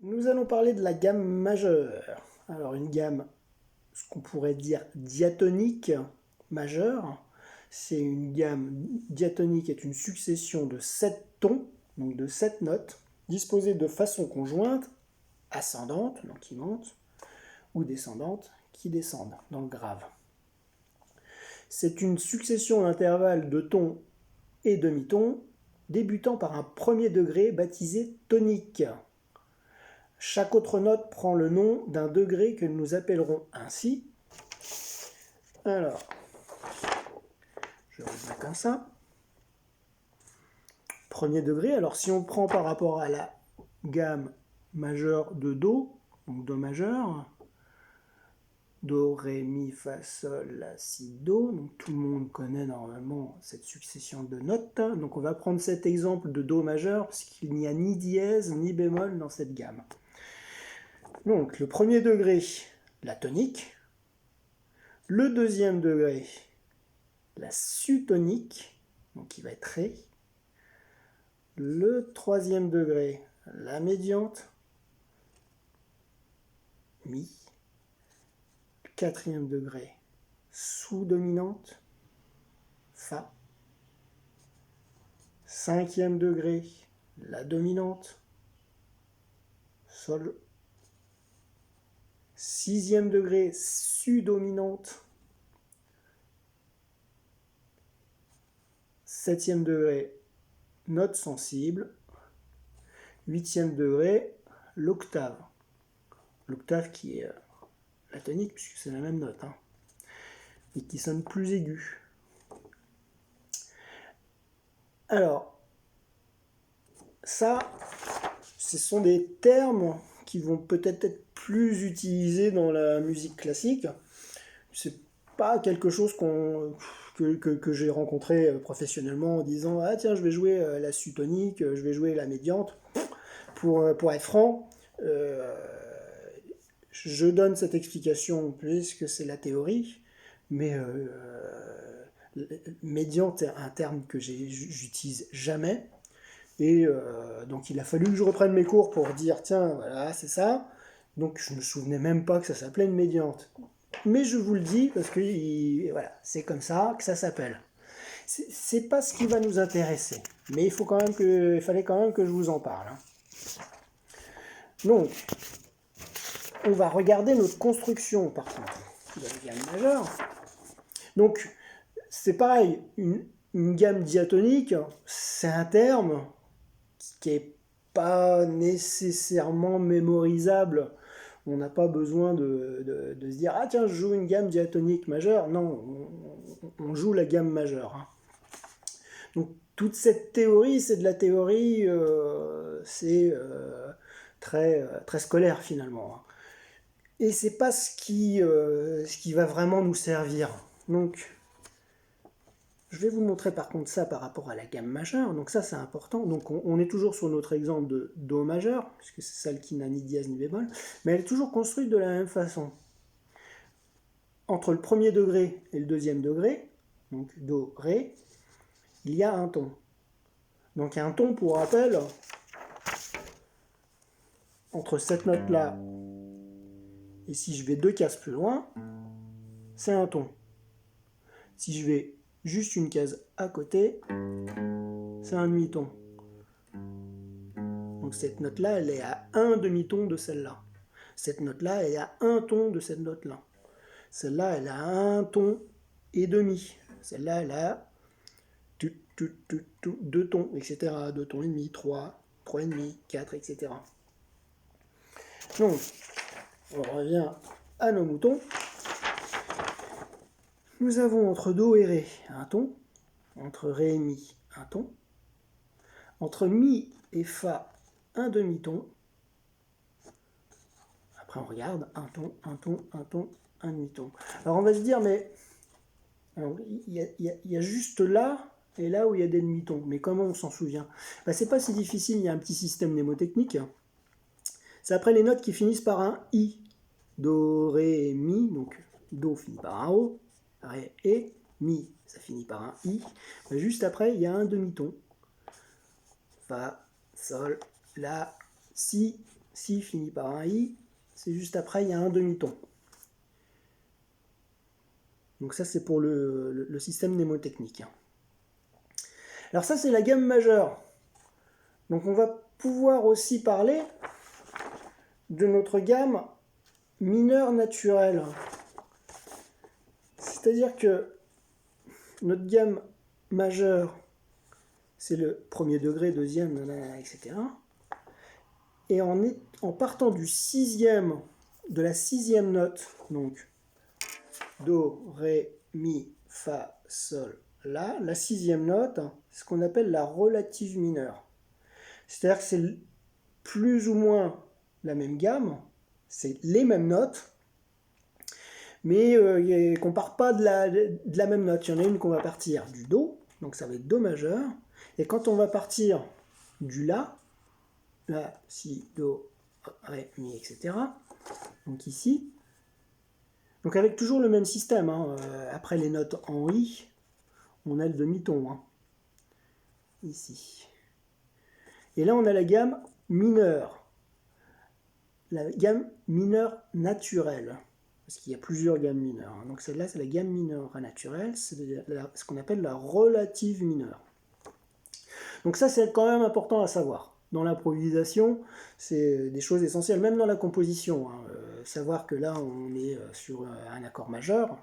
Nous allons parler de la gamme majeure. Alors une gamme, ce qu'on pourrait dire diatonique majeure, c'est une gamme diatonique est une succession de 7 tons, donc de 7 notes, disposées de façon conjointe, ascendante, donc qui montent, ou descendante, qui descendent dans le grave. C'est une succession d'intervalles de tons et demi-tons, débutant par un premier degré baptisé tonique. Chaque autre note prend le nom d'un degré que nous appellerons ainsi. Alors, je reviens comme ça. Premier degré, alors si on prend par rapport à la gamme majeure de Do, donc Do majeur, Do, Ré, Mi, Fa, Sol, La, Si, Do, donc tout le monde connaît normalement cette succession de notes. Donc on va prendre cet exemple de Do majeur, parce qu'il n'y a ni dièse ni bémol dans cette gamme. Donc le premier degré, la tonique. Le deuxième degré, la sutonique, donc qui va être Ré. Le troisième degré, la médiante, Mi. Le quatrième degré, sous-dominante, Fa. Cinquième degré, la dominante, Sol. Sixième degré, su-dominante. Septième degré, note sensible. Huitième degré, l'octave. L'octave qui est la tonique, puisque c'est la même note, et qui sonne plus aigu. Alors, ça, ce sont des termes qui vont peut-être être plus utilisés dans la musique classique. C'est pas quelque chose que j'ai rencontré professionnellement en disant « Ah tiens, je vais jouer la sutonique, je vais jouer la médiante ». Pour être franc, je donne cette explication puisque c'est la théorie, mais médiante est un terme que j'utilise jamais. Et donc il a fallu que je reprenne mes cours pour dire tiens, voilà, c'est ça. Donc je ne me souvenais même pas que ça s'appelait une médiante. Mais je vous le dis parce que voilà, c'est comme ça que ça s'appelle. C'est pas ce qui va nous intéresser. Mais il fallait quand même que je vous en parle. Donc, on va regarder notre construction par contre de la gamme majeure. Donc, c'est pareil, une gamme diatonique, c'est un terme qui n'est pas nécessairement mémorisable. On n'a pas besoin de se dire « Ah tiens, je joue une gamme diatonique majeure ». Non, on joue la gamme majeure. Donc toute cette théorie, c'est de la théorie, c'est très scolaire finalement. Et c'est pas ce qui va vraiment nous servir. Donc je vais vous montrer par contre ça par rapport à la gamme majeure. Donc ça c'est important. Donc on est toujours sur notre exemple de Do majeur, puisque c'est celle qui n'a ni dièse ni bémol, mais elle est toujours construite de la même façon. Entre le premier degré et le deuxième degré, donc Do, Ré, il y a un ton. Donc un ton, pour rappel, entre cette note-là et si je vais 2 cases plus loin, c'est un ton. Si je vais juste une case à côté, c'est un demi-ton. Donc cette note-là, elle est à un demi-ton de celle-là. Cette note-là, elle est à un ton de cette note-là. Celle-là, elle a un ton et demi. Celle-là, elle a 2 tons, etc. 2 tons et demi, 3, 3 et demi, 4, etc. Donc, on revient à nos moutons. Nous avons entre Do et Ré un ton, entre Ré et Mi un ton, entre Mi et Fa un demi-ton. Après on regarde un ton, un ton, un ton, un demi-ton. Alors on va se dire mais il y a juste là et là où il y a des demi-tons. Mais comment on s'en souvient? C'est pas si difficile, il y a un petit système mnémotechnique. C'est après les notes qui finissent par un I. Do, Ré, Mi, donc Do finit par un O, Ré et Mi, ça finit par un I. Juste après, il y a un demi-ton. Fa, Sol, La, Si, Si finit par un I, c'est juste après, il y a un demi-ton. Donc ça, c'est pour le système mnémotechnique. Alors ça, c'est la gamme majeure. Donc on va pouvoir aussi parler de notre gamme mineure naturelle. C'est-à-dire que notre gamme majeure, c'est le premier degré, deuxième, etc. Et en partant du de la sixième note, donc Do, Ré, Mi, Fa, Sol, La, la sixième note, c'est ce qu'on appelle la relative mineure. C'est-à-dire que c'est plus ou moins la même gamme, c'est les mêmes notes, mais qu'on ne part pas de la même note. Il y en a une qu'on va partir du Do, donc ça va être Do majeur, et quand on va partir du La, Si, Do, Ré, Mi, etc., donc ici, donc avec toujours le même système, hein. Après les notes en I, on a le demi-ton, hein. Ici. Et là on a la gamme mineure, la gamme mineure naturelle, parce qu'il y a plusieurs gammes mineures, hein. Donc celle-là c'est la gamme mineure naturelle, c'est ce qu'on appelle la relative mineure. Donc ça c'est quand même important à savoir. Dans l'improvisation, c'est des choses essentielles, même dans la composition, hein. Savoir que là on est sur un accord majeur,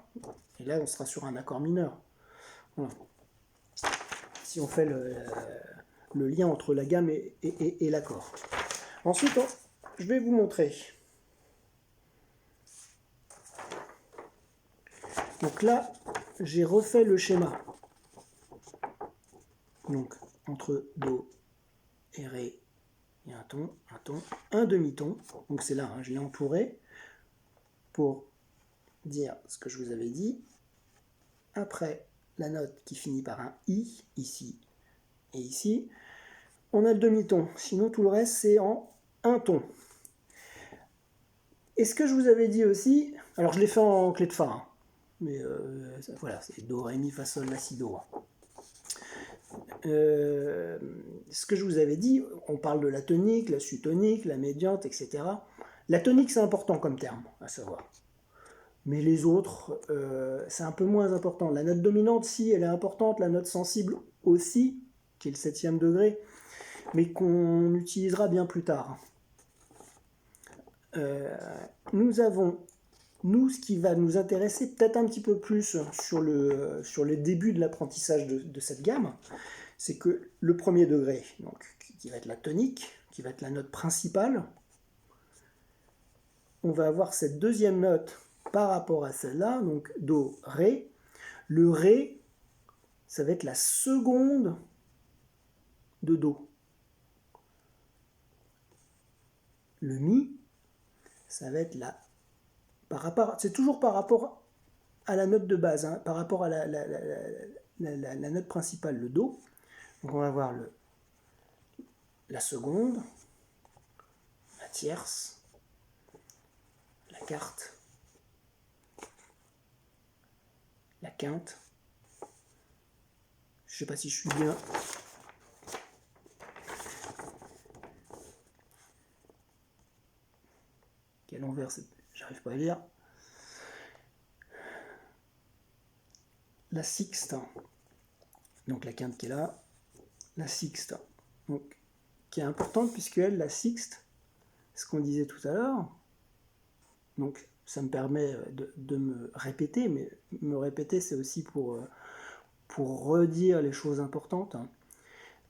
et là on sera sur un accord mineur. Voilà. Si on fait le lien entre la gamme et l'accord. Ensuite, je vais vous montrer. Donc là, j'ai refait le schéma. Donc, entre Do et Ré, il y a un ton, un demi-ton. Donc c'est là, hein, je l'ai entouré pour dire ce que je vous avais dit. Après, la note qui finit par un I, ici et ici, on a le demi-ton. Sinon, tout le reste, c'est en un ton. Et ce que je vous avais dit aussi, alors je l'ai fait en clé de Fa, hein, mais voilà, c'est Do, Ré, Mi, Fa, Sol, La, Si, Do. Ce que je vous avais dit, on parle de la tonique, la sutonique, la médiante, etc. La tonique, c'est important comme terme, à savoir. Mais les autres, c'est un peu moins important. La note dominante, si, elle est importante. La note sensible aussi, qui est le 7e degré, mais qu'on utilisera bien plus tard. Nous avons, ce qui va nous intéresser peut-être un petit peu plus sur le début de l'apprentissage de cette gamme, c'est que le premier degré, donc, qui va être la tonique, qui va être la note principale, on va avoir cette deuxième note par rapport à celle-là, donc Do, Ré. Le Ré, ça va être la seconde de Do. Le Mi, ça va être c'est toujours par rapport à la note de base, hein, par rapport à la note principale, le Do. Donc on va avoir la seconde, la tierce, la quarte, la quinte. Je ne sais pas si je suis bien. Quel envers, j'arrive pas à lire. La sixte, donc la quinte qui est là, la sixte, donc, qui est importante puisque elle, la sixte, ce qu'on disait tout à l'heure, donc ça me permet de me répéter, mais me répéter c'est aussi pour redire les choses importantes.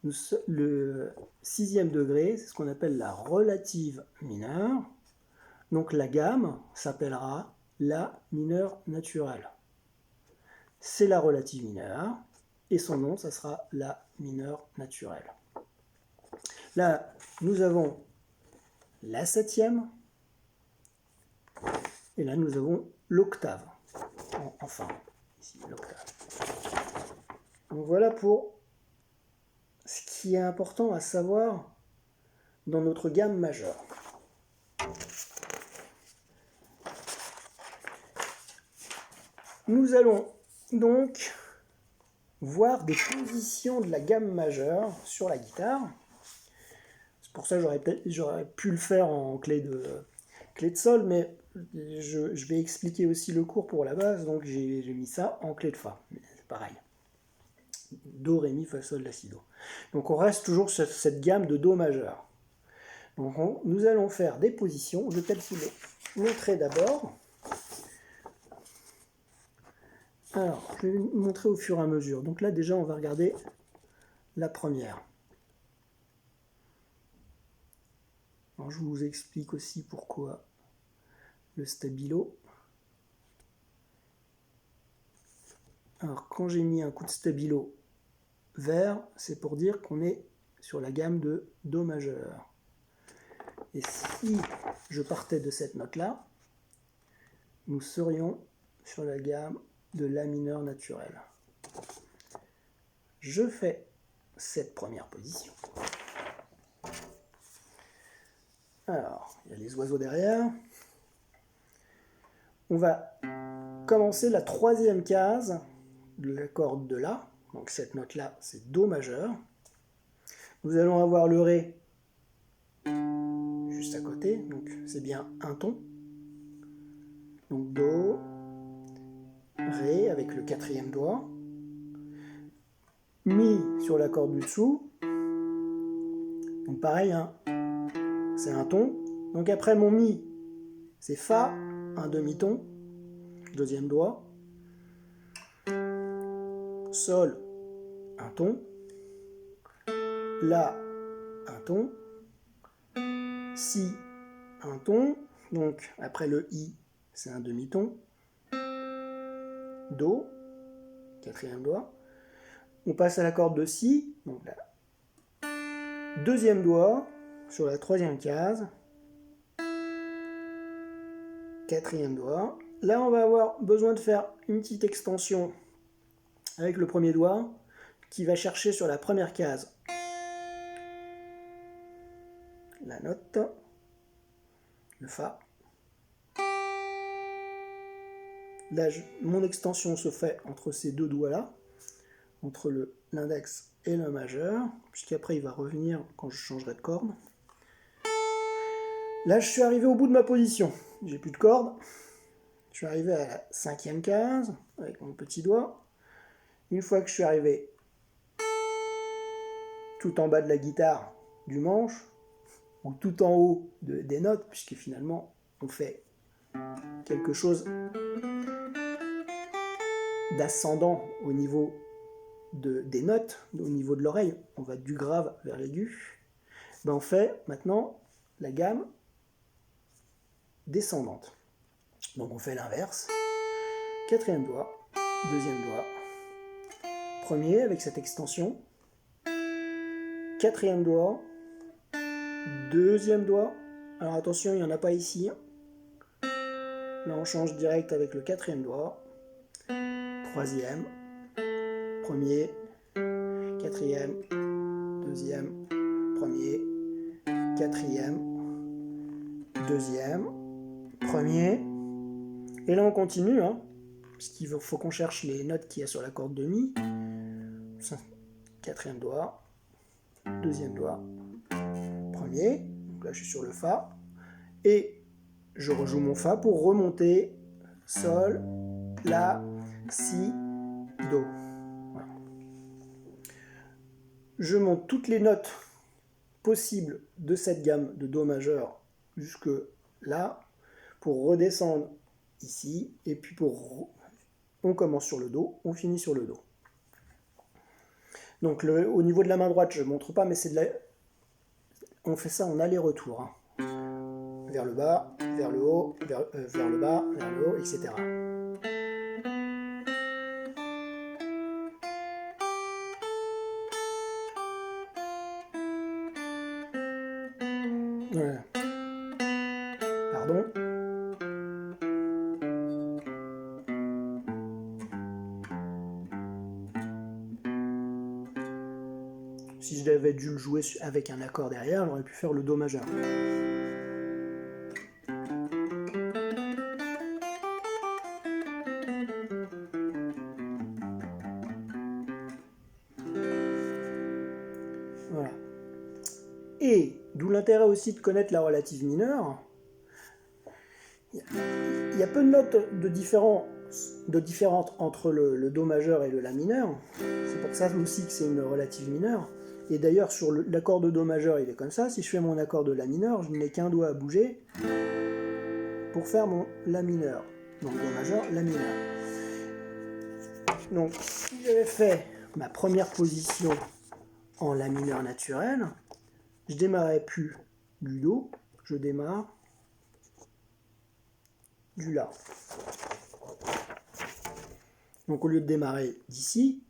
Le 6e degré, c'est ce qu'on appelle la relative mineure. Donc la gamme s'appellera La mineure naturelle. C'est la relative mineure, et son nom, ça sera La mineure naturelle. Là, nous avons la 7e, et là nous avons l'octave. Enfin, ici l'octave. Donc voilà pour ce qui est important à savoir dans notre gamme majeure. Nous allons donc voir des positions de la gamme majeure sur la guitare. pour ça j'aurais pu le faire en clé de sol, mais je vais expliquer aussi le cours pour la base, donc j'ai mis ça en clé de fa. C'est pareil. Do, ré, mi, fa, sol, la, si, do. Donc on reste toujours sur cette gamme de do majeur. Donc nous allons faire des positions. Je vais peut-être vous les montrer d'abord. Alors, je vais vous montrer au fur et à mesure. Donc là déjà on va regarder la première. Alors, je vous explique aussi pourquoi le stabilo. Alors quand j'ai mis un coup de stabilo vert, c'est pour dire qu'on est sur la gamme de do majeur. Et si je partais de cette note-là, nous serions sur la gamme de la mineur naturelle. Je fais cette première position. Alors, il y a les oiseaux derrière. On va commencer la troisième case de la corde de la. Donc cette note-là, c'est do majeur. Nous allons avoir le ré juste à côté, donc c'est bien un ton. Donc do, ré avec le quatrième doigt, mi sur la corde du dessous. Donc pareil, hein, c'est un ton. Donc après mon mi, c'est fa, un demi-ton, deuxième doigt. Sol, un ton. La, un ton. Si, un ton. Donc après le i, c'est un demi-ton. Do, quatrième doigt. On passe à la corde de si. Donc là, deuxième doigt sur la troisième case. Quatrième doigt. Là, on va avoir besoin de faire une petite extension avec le premier doigt qui va chercher sur la première case la note, le fa. Là, mon extension se fait entre ces deux doigts-là, entre l'index et le majeur, puisqu'après il va revenir quand je changerai de corde. Là, je suis arrivé au bout de ma position. J'ai plus de corde. Je suis arrivé à la cinquième case avec mon petit doigt. Une fois que je suis arrivé tout en bas de la guitare du manche, ou tout en haut des notes, puisque finalement on fait quelque chose d'ascendant au niveau des notes, au niveau de l'oreille, on va du grave vers l'aigu, ben on fait maintenant la gamme descendante. Donc on fait l'inverse, quatrième doigt, deuxième doigt, premier avec cette extension, quatrième doigt, deuxième doigt, alors attention il n'y en a pas ici, là on change direct avec le quatrième doigt, troisième, premier, quatrième, deuxième, premier, quatrième, deuxième, premier, et là on continue, hein, parce qu'il faut qu'on cherche les notes qu'il y a sur la corde de mi, quatrième doigt, deuxième doigt, premier, donc là je suis sur le fa, et je rejoue mon fa pour remonter sol, la, si, do. Voilà. Je monte toutes les notes possibles de cette gamme de do majeur jusque là pour redescendre ici, et puis on commence sur le do, on finit sur le do. Donc au niveau de la main droite je ne montre pas, mais on fait ça en aller-retour, hein. Vers le bas, vers le haut, vers le bas, vers le haut, etc. Voilà. Pardon. Si je l'avais dû le jouer avec un accord derrière, j'aurais pu faire le do majeur. Voilà. Et d'où aussi de connaître la relative mineure. Il y a peu de notes différentes entre le Do majeur et le La mineur. C'est pour ça aussi que c'est une relative mineure. Et d'ailleurs, sur l'accord de Do majeur, il est comme ça. Si je fais mon accord de La mineur, je n'ai qu'un doigt à bouger pour faire mon La mineur. Donc Do majeur, La mineur. Donc, si j'avais fait ma première position en La mineur naturel, je démarrais plus du Do, je démarre du La. Donc au lieu de démarrer d'ici,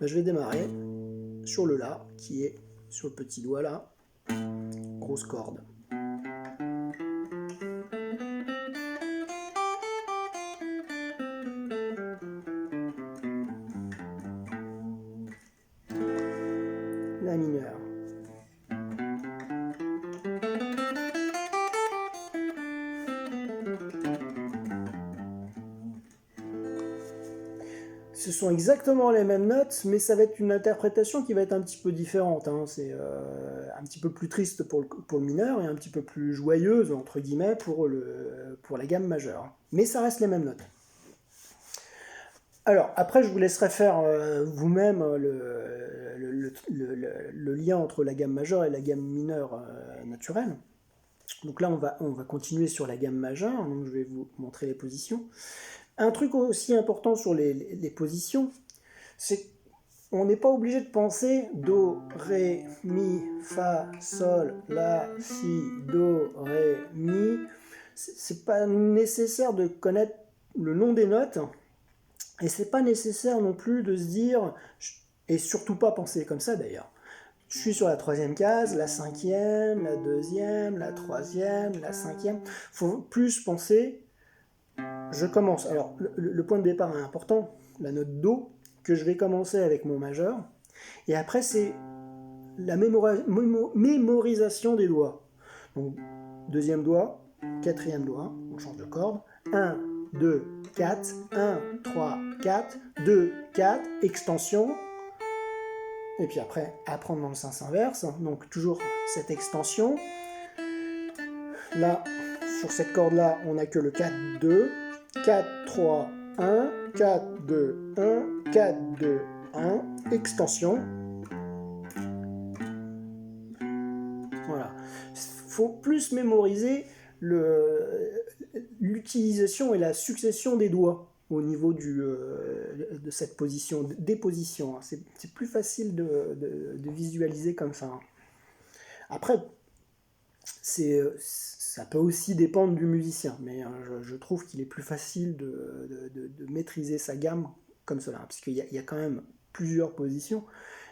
je vais démarrer sur le La, qui est sur le petit doigt là, grosse corde. La mineur. Ce sont exactement les mêmes notes, mais ça va être une interprétation qui va être un petit peu différente. Hein. C'est un petit peu plus triste pour le mineur et un petit peu plus joyeuse, entre guillemets, pour la gamme majeure. Mais ça reste les mêmes notes. Alors, après, je vous laisserai faire vous-même le lien entre la gamme majeure et la gamme mineure naturelle. Donc là, on va continuer sur la gamme majeure, donc je vais vous montrer les positions. Un truc aussi important sur les positions, c'est qu'on n'est pas obligé de penser Do, Ré, Mi, Fa, Sol, La, Si, Do, Ré, Mi. C'est pas nécessaire de connaître le nom des notes, et c'est pas nécessaire non plus de se dire, et surtout pas penser comme ça d'ailleurs. Je suis sur la troisième case, la cinquième, la deuxième, la troisième, la cinquième. Il faut plus penser, je commence. Alors, le point de départ est important, la note Do, que je vais commencer avec mon majeur. Et après, c'est la mémorisation des doigts. Donc, deuxième doigt, quatrième doigt, on change de corde. 1, 2, 4, 1, 3, 4, 2, 4, extension. Et puis après, apprendre dans le sens inverse. Donc toujours cette extension. Là, sur cette corde-là, on n'a que le 4, 2, 4, 3, 1, 4, 2, 1, 4, 2, 1, extension. Voilà. Il faut plus mémoriser l'utilisation et la succession des doigts au niveau de cette position, des positions. C'est plus facile de visualiser comme ça. Après, ça peut aussi dépendre du musicien, mais je trouve qu'il est plus facile de maîtriser sa gamme comme cela, parce qu'il y a quand même plusieurs positions,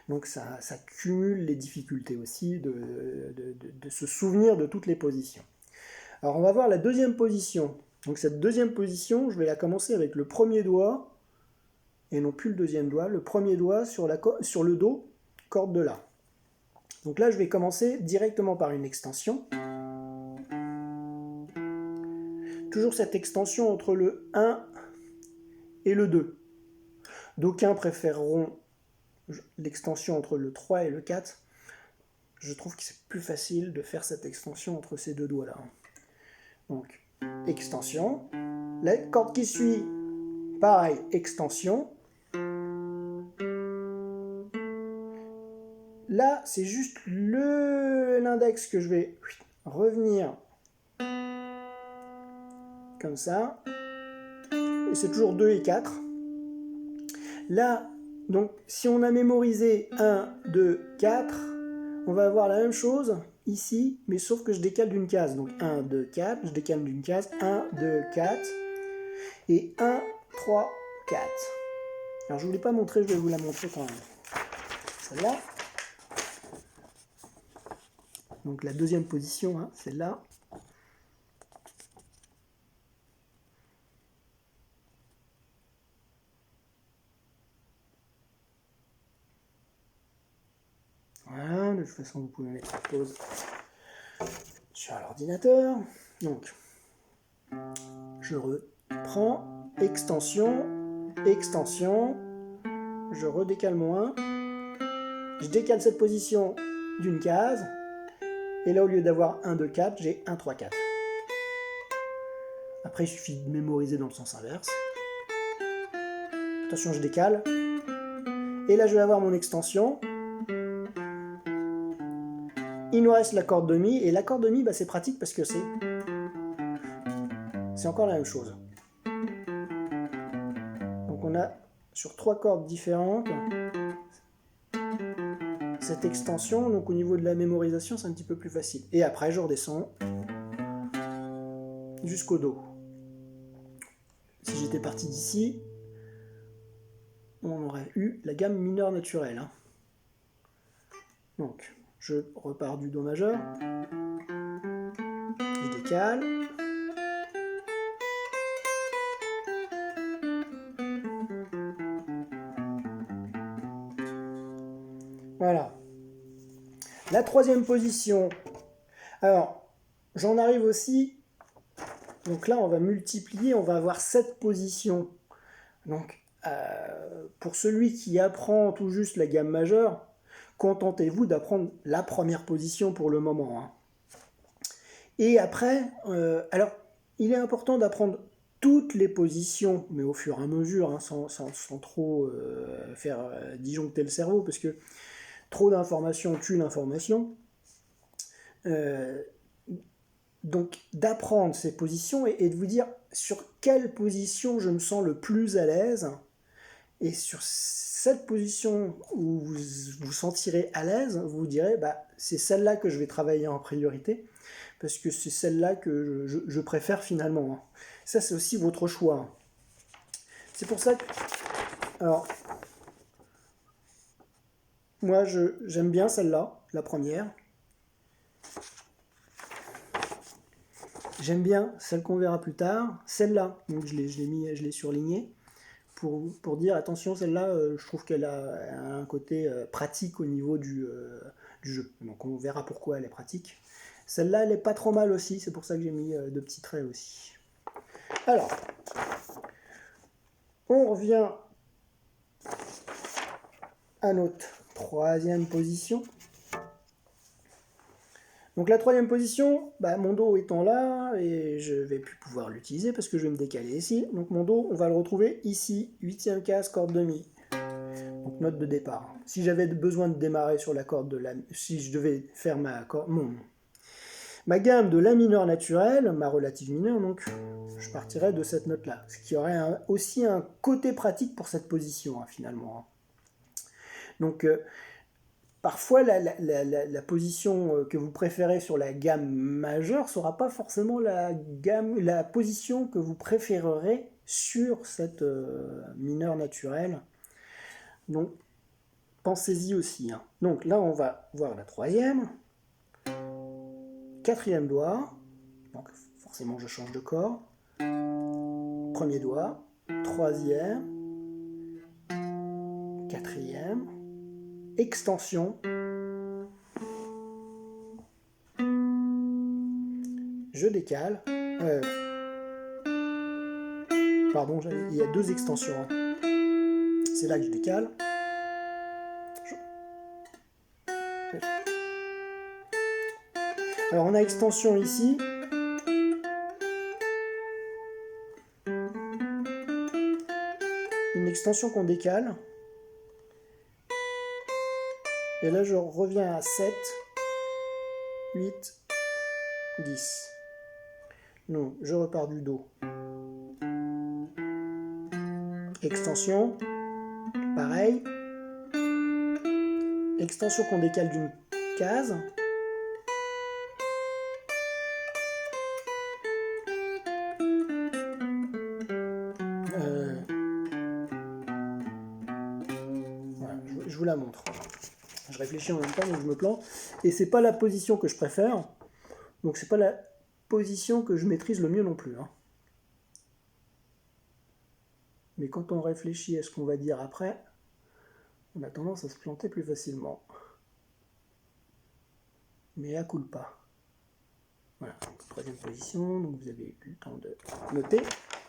donc ça cumule les difficultés aussi de se souvenir de toutes les positions. Alors on va voir la deuxième position. Donc cette deuxième position, je vais la commencer avec le premier doigt, et non plus le deuxième doigt, le premier doigt sur le Do, corde de La. Donc là, je vais commencer directement par une extension. Toujours cette extension entre le 1 et le 2. D'aucuns préféreront l'extension entre le 3 et le 4. Je trouve que c'est plus facile de faire cette extension entre ces deux doigts-là. Donc, extension. La corde qui suit, pareil, extension. Là, c'est juste l'index que je vais revenir comme ça. Et c'est toujours 2 et 4. Là, donc, si on a mémorisé 1, 2, 4, on va avoir la même chose ici, mais sauf que je décale d'une case. Donc 1, 2, 4, je décale d'une case, 1, 2, 4, et 1, 3, 4. Alors je ne vous l'ai pas montré, je vais vous la montrer quand même. Celle-là. Donc la deuxième position, hein, celle-là. Voilà, de toute façon vous pouvez mettre pause sur l'ordinateur. Donc, je reprends, extension, extension, je redécale mon 1, je décale cette position d'une case, Et là, au lieu d'avoir 1, 2, 4, j'ai 1, 3, 4. Après, il suffit de mémoriser dans le sens inverse. Attention, je décale. Et là, je vais avoir mon extension. Il nous reste l'accord de mi. Et l'accord de mi, bah, c'est pratique parce que c'est encore la même chose. Donc on a sur 3 cordes différentes cette extension. Donc au niveau de la mémorisation, c'est un petit peu plus facile. Et après, je redescends jusqu'au do. Si j'étais parti d'ici, on aurait eu la gamme mineure naturelle. Hein. Donc, je repars du do majeur. Je décale. Voilà. La troisième position. Alors, j'en arrive aussi. Donc là, on va multiplier, on va avoir 7 positions. Donc, pour celui qui apprend tout juste la gamme majeure, contentez-vous d'apprendre la première position pour le moment. Hein. Et après, alors, il est important d'apprendre toutes les positions, mais au fur et à mesure, hein, sans trop faire disjoncter le cerveau, parce que trop d'informations tue l'information. Donc d'apprendre ces positions et de vous dire sur quelle position je me sens le plus à l'aise. Et sur cette position où vous vous sentirez à l'aise, vous vous direz bah, c'est celle-là que je vais travailler en priorité, parce que c'est celle-là que je préfère finalement. Ça, c'est aussi votre choix. C'est pour ça que... Alors, moi, j'aime bien celle-là, la première. J'aime bien celle qu'on verra plus tard, celle-là. Donc je l'ai surlignée pour dire attention, celle-là, je trouve qu'elle a un côté pratique au niveau du jeu. Donc on verra pourquoi elle est pratique. Celle-là, elle est pas trop mal aussi, c'est pour ça que j'ai mis 2 petits traits aussi. Alors, on revient à notre troisième position. Donc la troisième position, bah, mon do étant là, et je ne vais plus pouvoir l'utiliser parce que je vais me décaler ici. Donc mon do, on va le retrouver ici, 8e case, corde de mi. Donc note de départ. Si j'avais besoin de démarrer sur la corde de la... Si je devais faire ma gamme de la mineure naturelle, ma relative mineure, donc je partirais de cette note-là. Ce qui aurait aussi un côté pratique pour cette position, hein, finalement. Donc... parfois, la position que vous préférez sur la gamme majeure ne sera pas forcément la position que vous préférerez sur cette mineure naturelle. Donc, pensez-y aussi. Hein. Donc là, on va voir la troisième. 4e doigt. Donc, forcément, je change de corps. 1er doigt. 3e. 4e. Extension, je décale, pardon, il y a 2 extensions, c'est là que je décale, alors on a extension ici, une extension qu'on décale, et là, je reviens à 7, 8, 10. Donc, je repars du do. Extension, pareil. Extension qu'on décale d'une case. Voilà, je vous la montre. Je réfléchis en même temps, donc je me plante. Et c'est pas la position que je préfère. Donc c'est pas la position que je maîtrise le mieux non plus. Hein. Mais quand on réfléchit à ce qu'on va dire après, on a tendance à se planter plus facilement. Mais à culpa. Voilà, troisième position. Donc vous avez eu le temps de noter.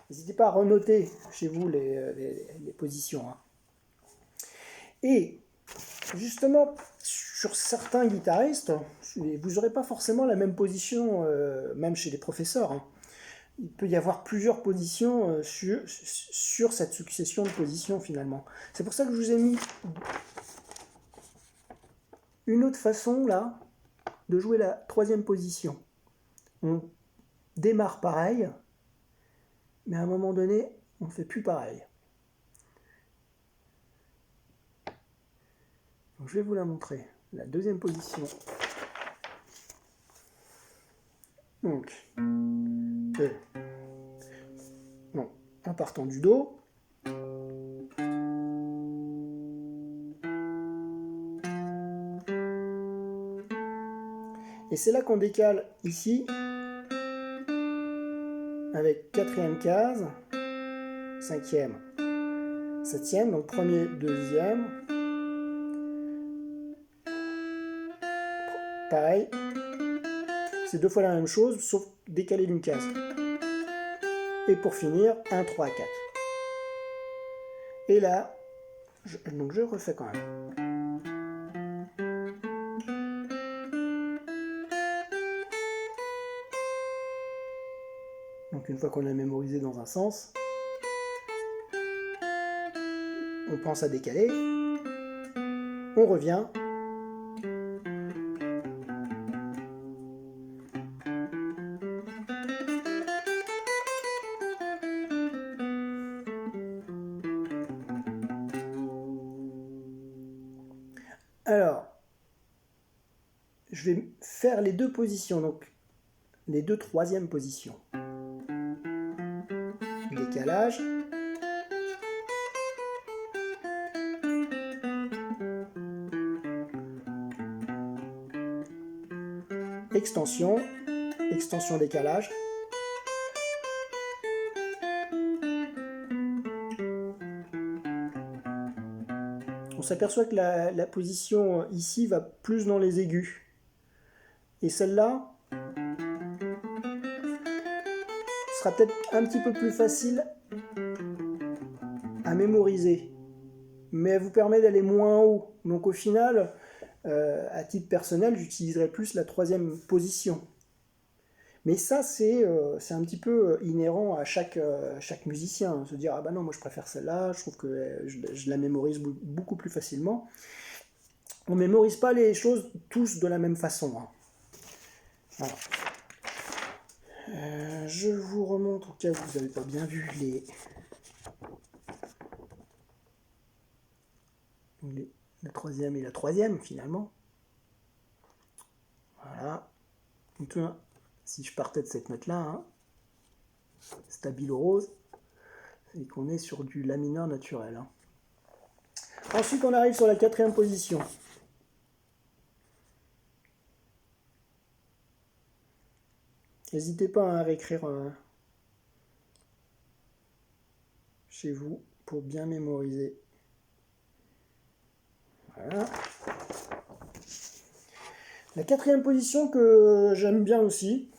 N'hésitez pas à renoter chez vous les positions. Hein. Et justement, sur certains guitaristes, vous n'aurez pas forcément la même position, même chez les professeurs, hein. Il peut y avoir plusieurs positions sur cette succession de positions finalement. C'est pour ça que je vous ai mis une autre façon là de jouer la troisième position. On démarre pareil, mais à un moment donné, on ne fait plus pareil. Donc, je vais vous la montrer. La deuxième position. Donc, en partant du Do. Et c'est là qu'on décale ici, avec quatrième case, cinquième, septième, donc premier, deuxième. Pareil, c'est deux fois la même chose, sauf décaler d'une case. Et pour finir, 1, 3, 4. Et là, donc je refais quand même. Donc une fois qu'on a mémorisé dans un sens, on pense à décaler, on revient, alors, je vais faire les deux positions, donc les deux troisièmes positions. Décalage. Extension. Extension décalage. On s'aperçoit que la position ici va plus dans les aigus. Et celle-là sera peut-être un petit peu plus facile à mémoriser, mais elle vous permet d'aller moins haut. Donc au final, à titre personnel, j'utiliserai plus la troisième position. Mais ça, c'est un petit peu inhérent à chaque musicien. Se dire, ah bah non, moi je préfère celle-là, je trouve que je la mémorise beaucoup plus facilement. On ne mémorise pas les choses tous de la même façon, hein. Voilà. Je vous remontre, au cas où vous n'avez pas bien vu, la troisième et la troisième, finalement. Voilà. Donc, si je partais de cette note-là, hein, stabilo rose, c'est qu'on est sur du la mineur naturel, hein. Ensuite, on arrive sur la quatrième position. N'hésitez pas à réécrire chez vous pour bien mémoriser. Voilà. La quatrième position que j'aime bien aussi,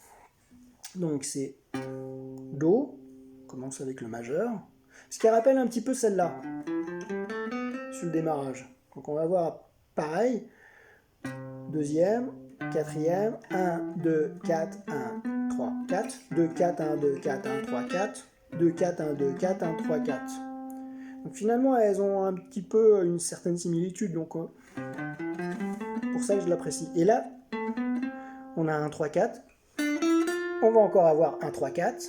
donc c'est Do, on commence avec le majeur, ce qui rappelle un petit peu celle-là, sur le démarrage. Donc on va voir pareil, deuxième, quatrième, 1, 2, 4, 1, 3, 4, 2, 4, 1, 2, 4, 1, 3, 4, 2, 4, 1, 2, 4, 1, 3, 4. Donc finalement, elles ont un petit peu une certaine similitude, donc pour ça que je l'apprécie. Et là, on a un 3, 4. On va encore avoir un 3, 4.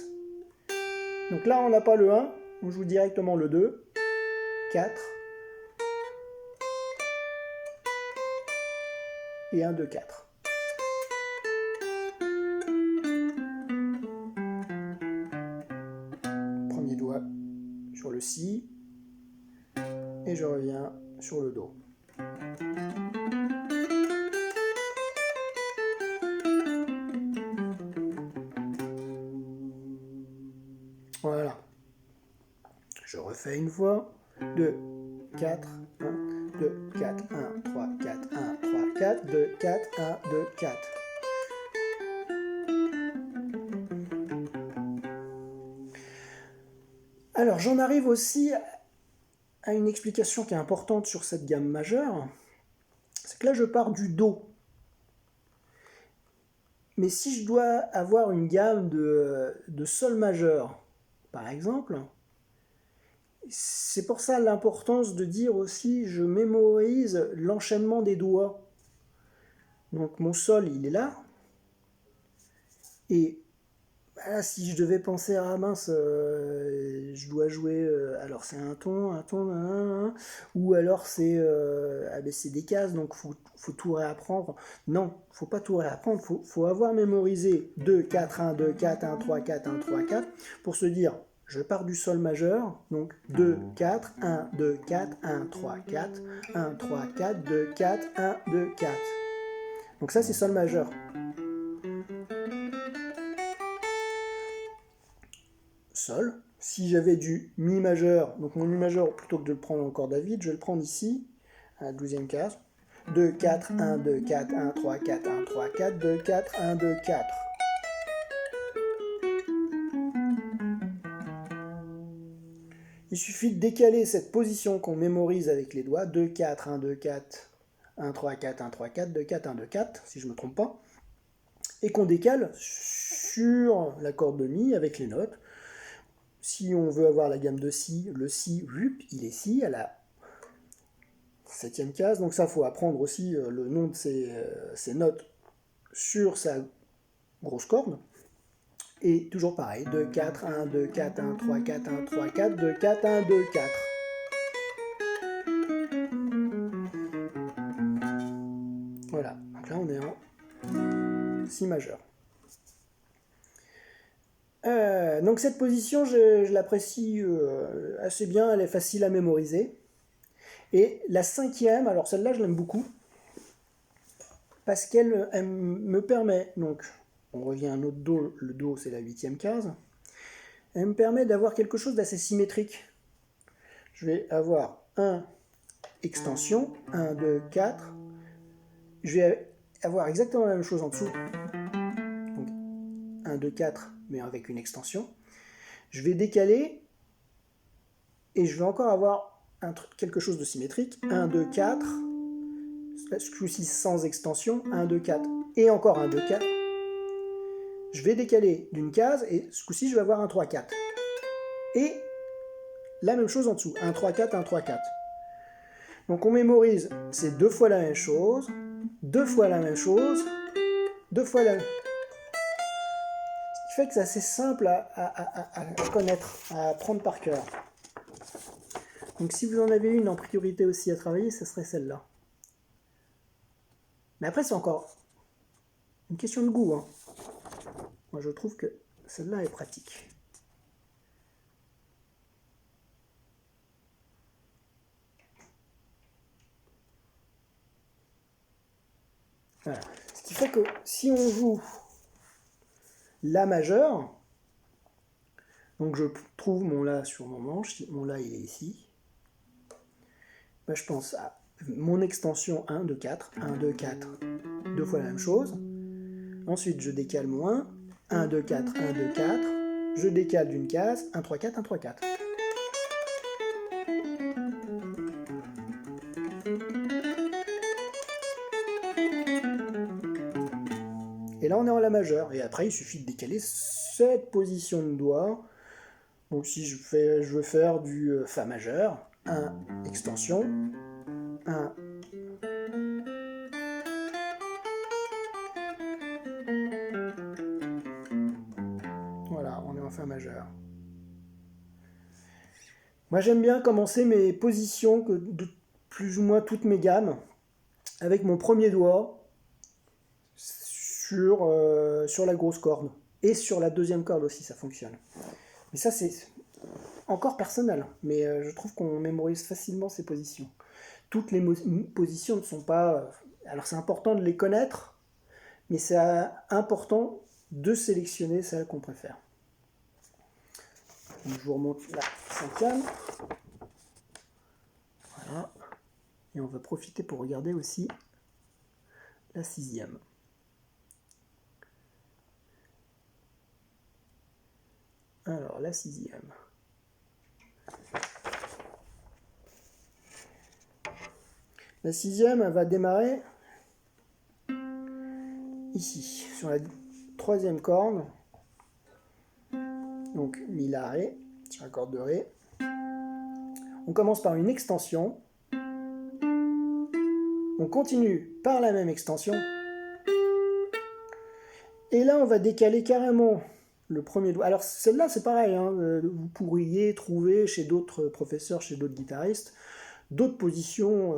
Donc là, on n'a pas le 1, on joue directement le 2, 4, et 1, 2, 4. Premier doigt sur le Si, et je reviens sur le Do. Voilà. Je refais une fois. 2, 4, 1, 2, 4, 1, 3, 4, 1, 3, 4, 2, 4, 1, 2, 4. Alors, j'en arrive aussi à une explication qui est importante sur cette gamme majeure. C'est que là, je pars du Do. Mais si je dois avoir une gamme de sol majeur, par exemple, c'est pour ça l'importance de dire aussi je mémorise l'enchaînement des doigts. Donc mon sol, il est là. Et voilà, si je devais penser, ah mince, je dois jouer, alors c'est un ton, ou alors c'est ah ben c'est des cases, donc faut tout réapprendre. Non, faut pas tout réapprendre, faut avoir mémorisé 2, 4, 1, 2, 4, 1, 3, 4, 1, 3, 4, pour se dire, je pars du sol majeur, donc 2, 4, 1, 2, 4, 1, 3, 4, 1, 3, 4, 2, 4, 1, 2, 4. Donc ça c'est sol majeur. Sol. Si j'avais du mi majeur, donc mon mi majeur, plutôt que de le prendre en corde à vide, je vais le prendre ici, à la 12e case. 2, 4, 1, 2, 4, 1, 3, 4, 1, 3, 4, 2, 4, 1, 2, 4. Il suffit de décaler cette position qu'on mémorise avec les doigts. 2, 4, 1, 2, 4, 1, 3, 4, 1, 3, 4, 2, 4, 1, 2, 4, si je ne me trompe pas. Et qu'on décale sur la corde de mi avec les notes. Si on veut avoir la gamme de si, le si, il est si à la 7e case. Donc ça, il faut apprendre aussi le nom de ces notes sur sa grosse corde. Et toujours pareil, 2, 4, 1, 2, 4, 1, 3, 4, 1, 3, 4, 2, 4, 1, 2, 4. Voilà, donc là on est en si majeur. Donc cette position, je l'apprécie assez bien, elle est facile à mémoriser. Et la 5e, alors celle-là je l'aime beaucoup, parce qu'elle me permet, donc on revient à notre Do, le Do c'est la 8e case, elle me permet d'avoir quelque chose d'assez symétrique. Je vais avoir 1 extension, 1, 2, 4, je vais avoir exactement la même chose en dessous, donc 1, 2, 4, mais avec une extension. Je vais décaler, et je vais encore avoir quelque chose de symétrique, 1, 2, 4, ce coup-ci sans extension, 1, 2, 4, et encore 1, 2, 4. Je vais décaler d'une case, et ce coup-ci je vais avoir un 3, 4. Et la même chose en dessous, 1, 3, 4, 1, 3, 4. Donc on mémorise, c'est 2 fois la même chose, 2 fois la même chose, 2 fois la même... Ce qui fait que c'est assez simple à connaître, à apprendre par cœur. Donc si vous en avez une en priorité aussi à travailler, ce serait celle-là. Mais après c'est encore une question de goût. Hein. Moi je trouve que celle-là est pratique. Voilà. Ce qui fait que si on joue La majeur, donc je trouve mon La sur mon manche, mon La il est ici, ben, je pense à mon extension 1, 2, 4, 1, 2, 4, deux fois la même chose. Ensuite je décale mon 1, 2, 4, 1, 2, 4, je décale d'une case, 1, 3, 4, 1, 3, 4. Et là on est en La majeur, et après il suffit de décaler cette position de doigt. Donc si je veux faire du Fa majeur, 1, extension, 1, voilà, on est en Fa majeur. Moi j'aime bien commencer mes positions, de plus ou moins toutes mes gammes, avec mon premier doigt sur la grosse corde. Et sur la deuxième corde aussi, ça fonctionne. Mais ça c'est encore personnel, mais je trouve qu'on mémorise facilement ces positions. Toutes les positions ne sont pas... alors c'est important de les connaître, mais c'est important de sélectionner celles qu'on préfère. Donc, je vous remonte la 5e. Voilà. Et on va profiter pour regarder aussi la 6e. Alors, la 6e. La 6e, elle va démarrer ici, sur la troisième corde, donc Mi, La, Ré, sur la corde de Ré. On commence par une extension. On continue par la même extension. Et là, on va décaler carrément le premier doigt. Alors celle-là, c'est pareil, hein, vous pourriez trouver chez d'autres professeurs, chez d'autres guitaristes, d'autres positions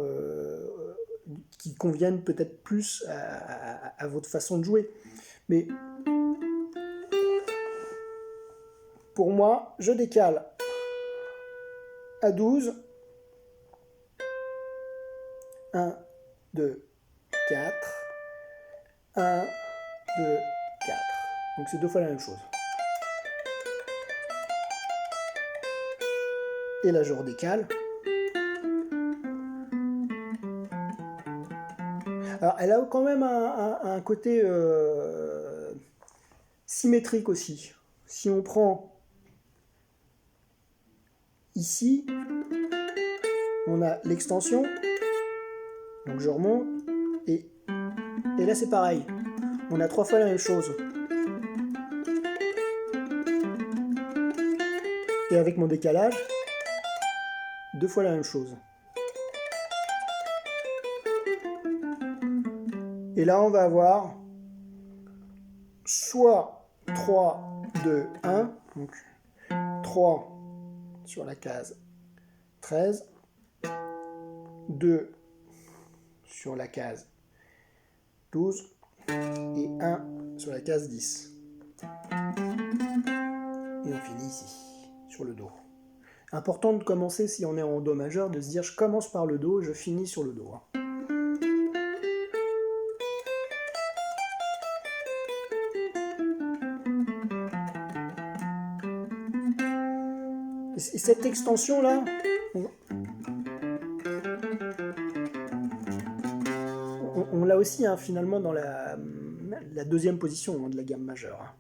qui conviennent peut-être plus à votre façon de jouer. Mais pour moi, je décale à 12. 1, 2, 4. 1, 2, 4. Donc c'est deux fois la même chose. Et là, je redécale. Alors, elle a quand même un côté symétrique aussi. Si on prend ici, on a l'extension. Donc je remonte. Et là, c'est pareil. On a trois fois la même chose. Et avec mon décalage, deux fois la même chose. Et là, on va avoir soit 3, 2, 1, donc 3 sur la case 13, 2 sur la case 12 et 1 sur la case 10. Et on finit ici, sur le Do. Important de commencer, si on est en Do majeur, de se dire je commence par le Do, je finis sur le Do. Et cette extension-là, on l'a aussi hein, finalement dans la deuxième position hein, de la gamme majeure.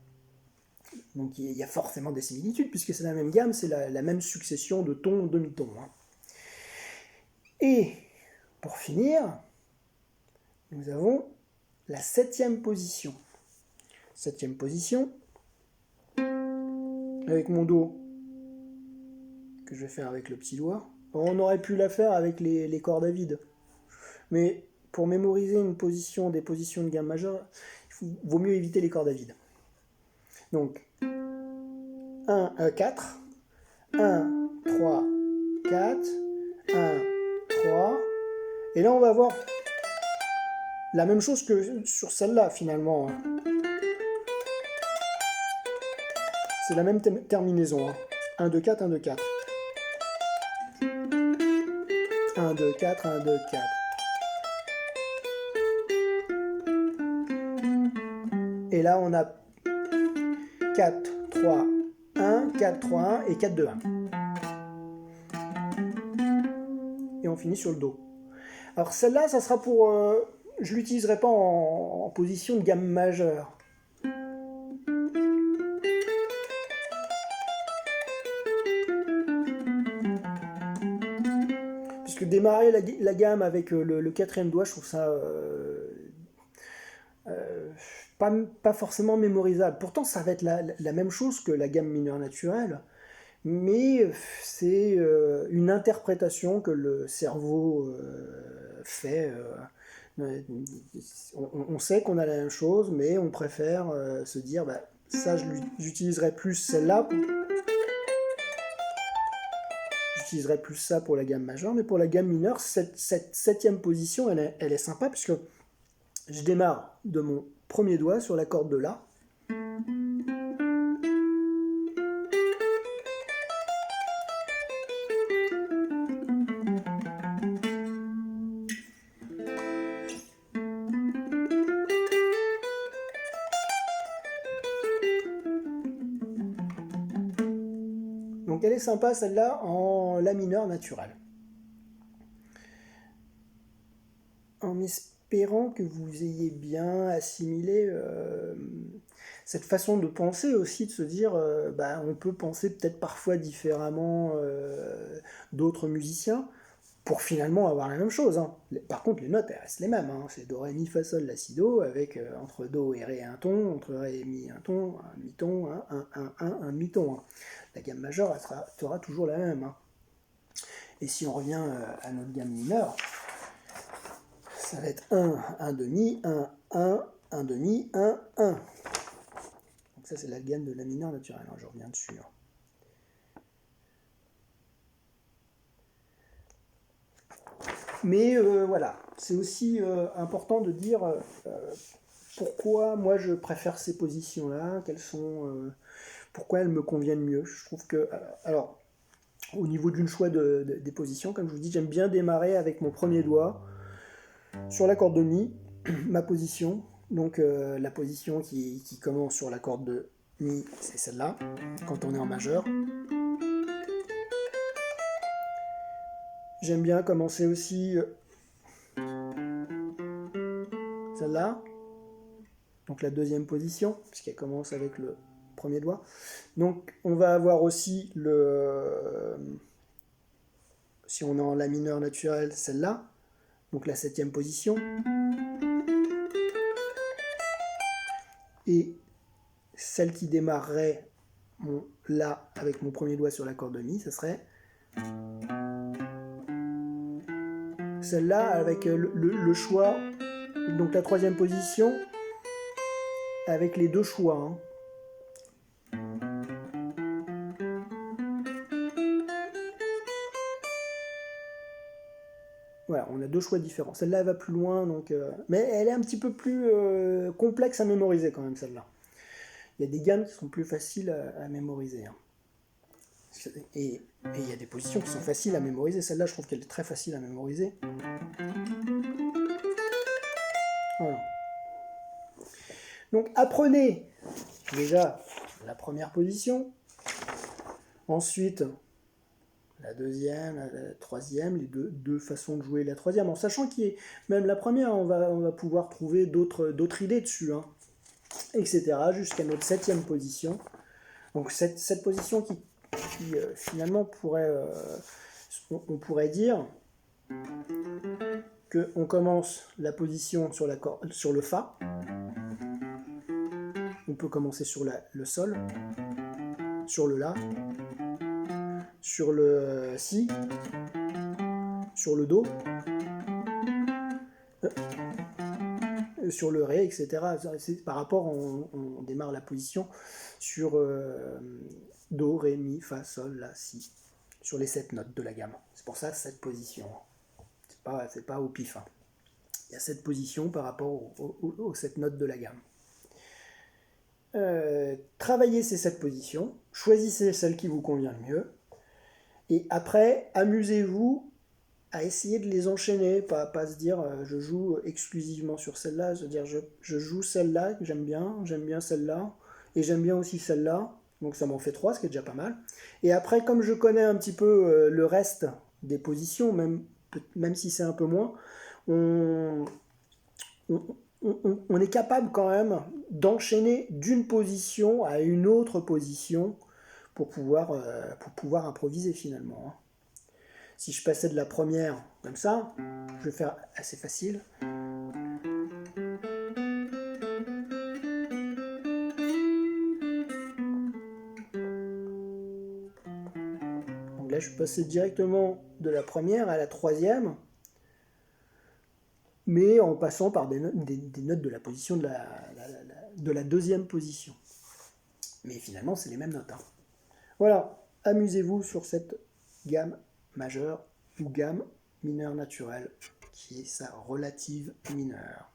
Donc il y a forcément des similitudes, puisque c'est la même gamme, c'est la même succession de tons, demi-tons. Hein. Et pour finir, nous avons la septième position. Septième position, avec mon Do, que je vais faire avec le petit doigt. On aurait pu la faire avec les cordes à vide. Mais pour mémoriser une position, des positions de gamme majeure, il vaut mieux éviter les cordes à vide. Donc, 4, 1, 3, 4, 1, 3. Et là, on va avoir la même chose que sur celle-là, finalement. C'est la même terminaison. 1, 2, 4, 1, 2, 4. 1, 2, 4, 1, 2, 4. Et là, on a 4, 3, 1, 4, 3, 1 et 4, 2, 1. Et on finit sur le Do. Alors celle-là, ça sera pour... je ne l'utiliserai pas en position de gamme majeure. Puisque démarrer la gamme avec le quatrième doigt, je trouve ça... pas forcément mémorisable. Pourtant, ça va être la même chose que la gamme mineure naturelle, mais c'est une interprétation que le cerveau fait. On sait qu'on a la même chose, mais on préfère se dire, bah, ça, j'utiliserai plus celle-là. J'utiliserai plus ça pour la gamme majeure, mais pour la gamme mineure, cette septième position, elle est sympa, puisque je démarre de mon premier doigt sur la corde de La. Donc elle est sympa celle-là en La mineur naturelle. En espérant que vous ayez bien assimilé cette façon de penser aussi, de se dire on peut penser peut-être parfois différemment d'autres musiciens. pour finalement avoir la même chose. Hein. Par contre, les notes, elles restent les mêmes. Hein. C'est do, ré, mi, fa, sol, la, si, do, avec entre do et ré un ton, entre ré et mi un ton, un demi-ton, un demi-ton. Hein. La gamme majeure, elle sera toujours la même. Hein. Et si on revient à notre gamme mineure, ça va être 1 demi, 1 demi, 1. Donc ça, c'est la gamme de la mineure naturelle. Alors, je reviens dessus. Hein. Mais voilà, c'est aussi important de dire pourquoi moi je préfère ces positions-là, pourquoi elles me conviennent mieux. Je trouve que, alors, au niveau d'une choix des positions, comme je vous dis, j'aime bien démarrer avec mon premier doigt sur la corde de mi, ma position. Donc la position qui commence sur la corde de mi, c'est celle-là, quand on est en majeur. J'aime bien commencer aussi celle-là, donc la deuxième position, puisqu'elle commence avec le premier doigt. Donc on va avoir aussi si on est en la mineure naturelle, celle-là, donc la septième position. Et celle qui démarrerait mon La avec mon premier doigt sur la corde de Mi, ce serait celle-là avec le choix, donc la troisième position, avec les deux choix. Hein. Voilà, on a deux choix différents. Celle-là, elle va plus loin, donc, mais elle est un petit peu plus complexe à mémoriser quand même, celle-là. Il y a des gammes qui sont plus faciles à mémoriser. Hein. Et il y a des positions qui sont faciles à mémoriser. Celle-là, je trouve qu'elle est très facile à mémoriser. Voilà. Donc apprenez déjà la première position, ensuite la deuxième, la troisième, les deux façons de jouer la troisième, en sachant qu'il y a même la première, on va pouvoir trouver d'autres idées dessus, hein, etc. jusqu'à notre septième position. Donc cette position qui finalement on pourrait dire qu'on commence la position sur le Fa, on peut commencer sur le Sol, sur le La, sur le Si, sur le Do, sur le Ré, etc. Par rapport, on démarre la position sur Do, Ré, Mi, Fa, Sol, La, Si, sur les 7 notes de la gamme. C'est pour ça cette position. C'est pas au pif. Hein. Il y a cette position par rapport aux 7 notes de la gamme. Travaillez ces 7 positions, choisissez celle qui vous convient le mieux, et après, amusez-vous à essayer de les enchaîner, pas se dire je joue exclusivement sur celle-là, se dire je joue celle-là que j'aime bien celle-là, et j'aime bien aussi celle-là, donc ça m'en fait 3, ce qui est déjà pas mal. Et après, comme je connais un petit peu le reste des positions, même si c'est un peu moins, on est capable quand même d'enchaîner d'une position à une autre position pour pouvoir improviser finalement. Hein. Si je passais de la première comme ça, je vais faire assez facile. Donc là, je suis passé directement de la première à la troisième, mais en passant par des notes de la position de la deuxième position. Mais finalement, c'est les mêmes notes. Hein. Voilà, amusez-vous sur cette gamme majeure ou gamme mineure naturelle, qui est sa relative mineure.